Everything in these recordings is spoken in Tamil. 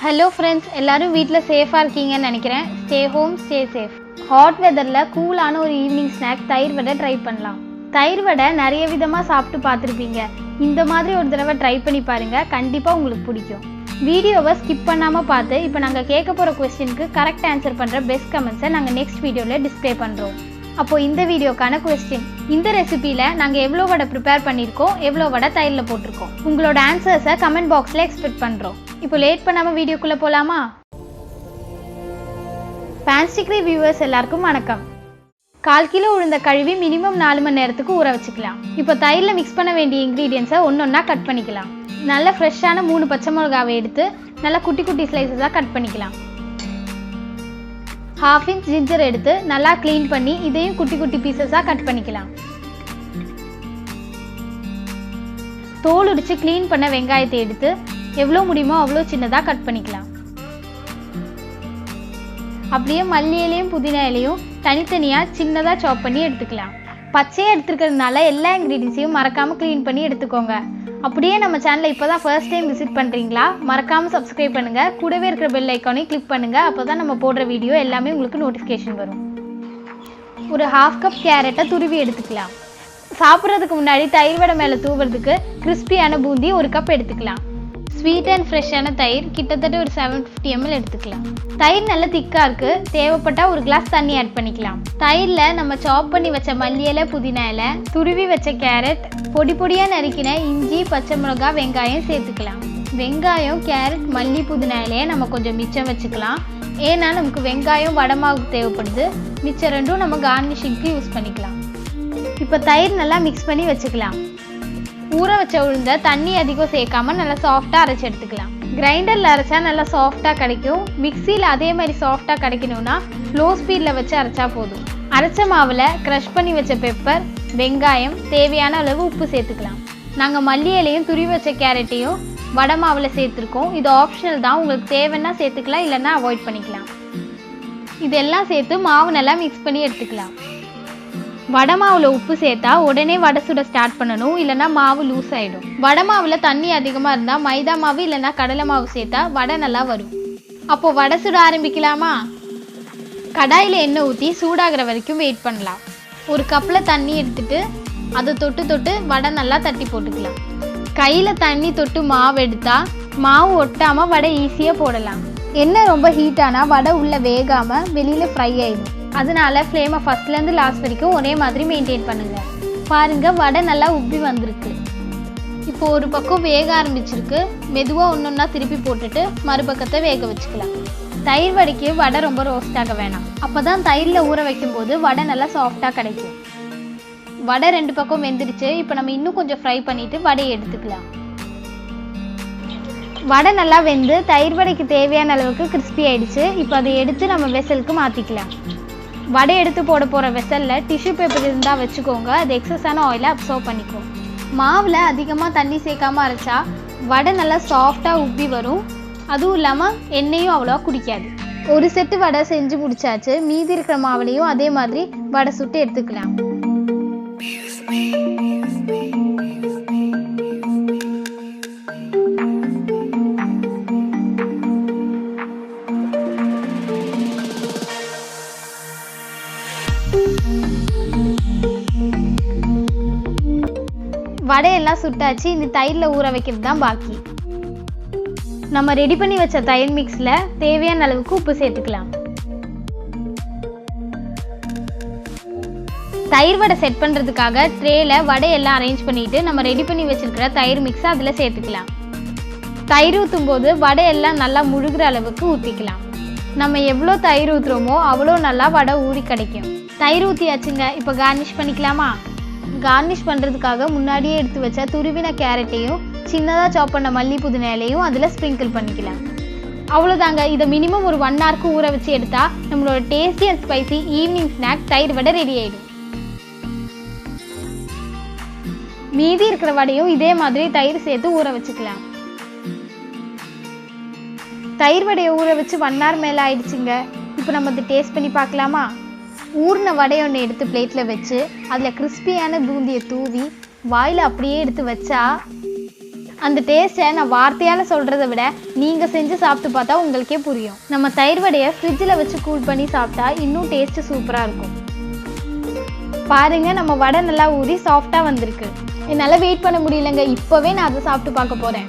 Hello friends, எல்லாரும் வீட்ல சேஃபா இருக்கீங்கன்னு நினைக்கிறேன். Stay home, stay safe. Hot weatherல கூலான ஒரு ஈவினிங் ஸ்நாக் தயிர் வடை ட்ரை பண்ணலாம். தயிர் வடை நிறைய விதமா சாப்பிட்டு பார்த்திருப்பீங்க. இந்த மாதிரி ஒரு தடவை ட்ரை பண்ணி பாருங்க, கண்டிப்பா உங்களுக்கு பிடிக்கும். வீடியோவை ஸ்கிப் பண்ணாம பார்த்து இப்போ நாங்க கேட்க போற क्वेश्चनக்கு கரெக்ட் ஆன்சர் பண்ற பெஸ்ட் கமெண்ட்ஸை நாங்க நெக்ஸ்ட் வீடியோல டிஸ்ப்ளே பண்றோம். அப்போ இந்த வீடியோக்கான क्वेश्चन, இந்த ரெசிபில நாங்க எவ்வளவு வடை ப்ரிப்பேர் பண்ணிருக்கோம், எவ்வளவு வடை தயிர்ல போட்டுருக்கோம். உங்களோட ஆன்சர்ஸை கமெண்ட் பாக்ஸ்ல எக்ஸ்பெக்ட் பண்றோம். இப்போ லேட் பண்ணாம வீடியோக்குள்ள போலாமா? Panstickry வியூவர்ஸ் எல்லாருக்கும் வணக்கம். 1/4 கிலோ உளுந்த கழுவி மினிமம் 4 மணி நேரத்துக்கு ஊற வச்சுக்கலாம். இப்போ தயிர்ல மிக்ஸ் பண்ண வேண்டிய இன்கிரீடியன்ஸை ஒன்னொன்னா கட் பண்ணிக்கலாம். நல்ல ஃப்ரெஷ்ஷான 3 பச்சை மிளகாவை எடுத்து நல்லா குட்டி குட்டி ஸ்லைசஸாக கட் பண்ணிக்கலாம். 1/2 இன்ச் ஜிஞ்சர் எடுத்து நல்லா க்ளீன் பண்ணி இதையும் குட்டி குட்டி பீசஸாக கட் பண்ணிக்கலாம். தோல் உரிச்சு க்ளீன் பண்ண வெங்காயத்தை எடுத்து எவ்வளோ முடியுமோ அவ்வளோ சின்னதாக கட் பண்ணிக்கலாம். அப்படியே மல்லி இலையும் புதினா இலையும் தனித்தனியாக சின்னதாக சாப் பண்ணி எடுத்துக்கலாம். பச்சையாக எடுத்துக்கிறதுனால எல்லா இன்க்ரீடியன்ஸையும் மறக்காமல் க்ளீன் பண்ணி எடுத்துக்கோங்க. அப்படியே நம்ம சேனலை இப்போ தான் ஃபர்ஸ்ட் டைம் விசிட் பண்ணுறீங்களா, மறக்காமல் சப்ஸ்கிரைப் பண்ணுங்கள். கூடவே இருக்கிற பெல் ஐக்கானையும் கிளிக் பண்ணுங்கள். அப்போ தான் நம்ம போடுற வீடியோ எல்லாமே உங்களுக்கு நோட்டிஃபிகேஷன் வரும். ஒரு 1/2 கப் கேரட்டை துருவி எடுத்துக்கலாம். சாப்பிட்றதுக்கு முன்னாடி தயிர் வடை மேலே தூவுறதுக்கு கிறிஸ்பியான பூந்தி 1 கப் எடுத்துக்கலாம். ஸ்வீட் அண்ட் ஃப்ரெஷ்ஷான தயிர் கிட்டத்தட்ட ஒரு 750 ml எடுத்துக்கலாம். தயிர் நல்லா திக்காக இருக்குது, தேவைப்பட்டால் ஒரு கிளாஸ் தண்ணி ஆட் பண்ணிக்கலாம். தயிரில் நம்ம சாப் பண்ணி வச்ச மல்லி இலை புதினா இலை, துருவி வச்ச கேரட், பொடி பொடியாக நறுக்கின இஞ்சி பச்சை மிளகா வெங்காயம் சேர்த்துக்கலாம். வெங்காயம் கேரட் மல்லி புதினா இலையை நம்ம கொஞ்சம் மிச்சம் வச்சுக்கலாம். ஏன்னா நமக்கு வெங்காயம் வடை மாவுக்கு தேவைப்படுது. மிச்சம் ரெண்டும் நம்ம கார்னிஷிங்க்கு யூஸ் பண்ணிக்கலாம். இப்போ தயிர் நல்லா மிக்ஸ் பண்ணி வச்சுக்கலாம். ஊற வச்ச உளுந்த தண்ணி அதிகம் சேர்க்காம நல்லா சாஃப்டாக அரைச்சி எடுத்துக்கலாம். கிரைண்டரில் அரைச்சா நல்லா சாஃப்டாக கிடைக்கும். மிக்சியில் அதே மாதிரி சாஃப்டாக கிடைக்கணும்னா ஸ்லோ ஸ்பீடில் வச்சு அரைச்சா போதும். அரைச்ச மாவில் க்ரஷ் பண்ணி வச்ச பெப்பர், வெங்காயம், தேவையான அளவு உப்பு சேர்த்துக்கலாம். நாங்கள் மல்லி இலையும் துருவி வச்ச கேரட்டையும் வடை மாவில் சேர்த்துருக்கோம். இது ஆப்ஷனல் தான், உங்களுக்கு தேவைன்னா சேர்த்துக்கலாம், இல்லைன்னா அவாய்ட் பண்ணிக்கலாம். இதெல்லாம் சேர்த்து மாவு நல்லா மிக்ஸ் பண்ணி எடுத்துக்கலாம். வடை மாவில் உப்பு சேர்த்தா உடனே வடை சுட ஸ்டார்ட் பண்ணணும், இல்லைன்னா மாவு லூஸ் ஆகிடும். வடை மாவில் தண்ணி அதிகமாக இருந்தால் மைதா மாவு இல்லைன்னா கடலை மாவு சேர்த்தா வடை நல்லா வரும். அப்போது வடை சுட ஆரம்பிக்கலாமா? கடாயில் எண்ணெய் ஊற்றி சூடாகிற வரைக்கும் வெயிட் பண்ணலாம். ஒரு கப்பில் தண்ணி எடுத்துட்டு அதை தொட்டு தொட்டு வடை நல்லா தட்டி போட்டுக்கலாம். கையில் தண்ணி தொட்டு மாவு எடுத்தால் மாவு ஒட்டாமல் வடை ஈஸியாக போடலாம். எண்ணெய் ரொம்ப ஹீட் ஆனால் வடை உள்ளே வேகாமல் வெளியில் ஃப்ரை ஆகிடும். அதனால ஃப்ளேமை ஃபஸ்ட்லேருந்து லாஸ்ட் வரைக்கும் ஒரே மாதிரி மெயின்டைன் பண்ணுங்கள். பாருங்கள், வடை நல்லா உப்பி வந்திருக்கு. இப்போ ஒரு பக்கம் வேக ஆரம்பிச்சிருக்கு. மெதுவாக ஒன்றொன்னா திருப்பி போட்டுட்டு மறுபக்கத்தை வேக வச்சுக்கலாம். தயிர் வடைக்கு வடை ரொம்ப ரோஸ்டாக வேணாம். அப்போ தான் தயிரில் ஊற வைக்கும்போது வடை நல்லா சாஃப்டாக கிடைக்கும். வடை 2 பக்கம் வெந்துடுச்சு. இப்போ நம்ம இன்னும் கொஞ்சம் ஃப்ரை பண்ணிவிட்டு வடையை எடுத்துக்கலாம். வடை நல்லா வெந்து தயிர் வடைக்கு தேவையான அளவுக்கு கிறிஸ்பி ஆயிடுச்சு. இப்போ அதை எடுத்து நம்ம வெசலுக்கு மாற்றிக்கலாம். வடை எடுத்து போட போகிற வெசலில் டிஷ்யூ பேப்பர் இருந்தால் வச்சுக்கோங்க, அது எக்ஸஸான ஆயிலை அப்சர்வ் பண்ணிக்கும். மாவில் அதிகமாக தண்ணி சேர்க்காமல் அரைச்சா வடை நல்லா சாஃப்டாக உப்பி வரும். அதுவும் இல்லாமல் எண்ணெயும் அவ்வளோவா குடிக்காது. ஒரு செட்டு வடை செஞ்சு முடிச்சாச்சு. மீதி இருக்கிற மாவுலையும் அதே மாதிரி வடை சுட்டு எடுத்துக்கலாம். வடையெல்லாம் சுட்டாச்சு. இந்த தயிரில் ஊற வைக்கிறது தான் பாக்கி. நம்ம ரெடி பண்ணி வச்ச தயிர் மிக்ஸில் தேவையான அளவுக்கு உப்பு சேர்த்துக்கலாம். தயிர் வடை செட் பண்ணுறதுக்காக ட்ரேயில் வடையெல்லாம் அரேஞ்ச் பண்ணிவிட்டு நம்ம ரெடி பண்ணி வச்சுருக்கிற தயிர் மிக்ஸை அதில் சேர்த்துக்கலாம். தயிர் ஊற்றும் போது வடையெல்லாம் நல்லா முழுகிற அளவுக்கு ஊற்றிக்கலாம். நம்ம எவ்வளோ தயிர் ஊற்றுறோமோ அவ்வளோ நல்லா வடை ஊறி கிடைக்கும். தயிர் ஊற்றியாச்சுங்க. இப்போ கார்னிஷ் பண்ணிக்கலாமா? கார்னிஷ் பண்ணுறதுக்காக முன்னாடியே எடுத்து வச்ச துருவின கேரட்டையும் சின்னதாக சாப் பண்ண மல்லி புதினா இலையும் அதில் ஸ்ப்ரிங்கிள் பண்ணிக்கலாம். அவ்வளோதாங்க. இதை மினிமம் ஒரு 1 ஹவருக்கு ஊற வச்சு எடுத்தால் நம்மளோட tasty and spicy evening snack தயிர் வடை ரெடி ஆகிடும். மீதி இருக்கிற வடையும் இதே மாதிரி தயிர் சேர்த்து ஊற வச்சுக்கலாம். தயிர் வடையை ஊற வச்சு 1 ஹவர் மேலே ஆயிடுச்சுங்க. இப்போ நம்ம அதை டேஸ்ட் பண்ணி பார்க்கலாமா? ஊறின வடையை ஒன்று எடுத்து பிளேட்டில் வச்சு அதில் கிறிஸ்பியான பூந்தியை தூவி வாயில் அப்படியே எடுத்து வச்சா அந்த டேஸ்ட்டை நான் வார்த்தையால் சொல்கிறத விட நீங்கள் செஞ்சு சாப்பிட்டு பார்த்தா உங்களுக்கே புரியும். நம்ம தயிர் வடையை ஃப்ரிட்ஜில் வச்சு கூல் பண்ணி சாப்பிட்டா இன்னும் டேஸ்ட்டு சூப்பராக இருக்கும். பாருங்கள், நம்ம வடை நல்லா ஊறி சாஃப்டாக வந்திருக்கு. என்னால் வெயிட் பண்ண முடியலங்க, இப்போவே நான் அதை சாப்பிட்டு பார்க்க போகிறேன்.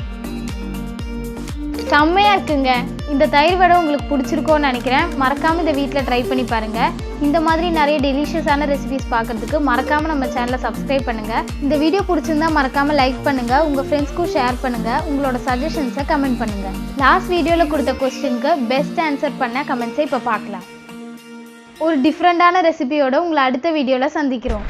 செம்மையாக இருக்குங்க. இந்த தயிர் வடை உங்களுக்கு பிடிச்சிருக்கோன்னு நினைக்கிறேன். மறக்காமல் இதை வீட்டில் ட்ரை பண்ணி பாருங்கள். இந்த மாதிரி நிறைய டெலிஷியஸான ரெசிபிஸ் பார்க்குறதுக்கு மறக்காமல் நம்ம சேனலை சப்ஸ்கிரைப் பண்ணுங்கள். இந்த வீடியோ பிடிச்சிருந்தா மறக்காமல் லைக் பண்ணுங்கள், உங்கள் ஃப்ரெண்ட்ஸ்க்கும் ஷேர் பண்ணுங்கள், உங்களோட சஜஷன்ஸை கமெண்ட் பண்ணுங்கள். லாஸ்ட் வீடியோவில் கொடுத்த கொஸ்டினுக்கு பெஸ்ட் ஆன்சர் பண்ண கமெண்ட்ஸை இப்போ பார்க்கலாம். ஒரு டிஃப்ரெண்ட்டான ரெசிபியோடு உங்களை அடுத்த வீடியோவில் சந்திக்கிறோம்.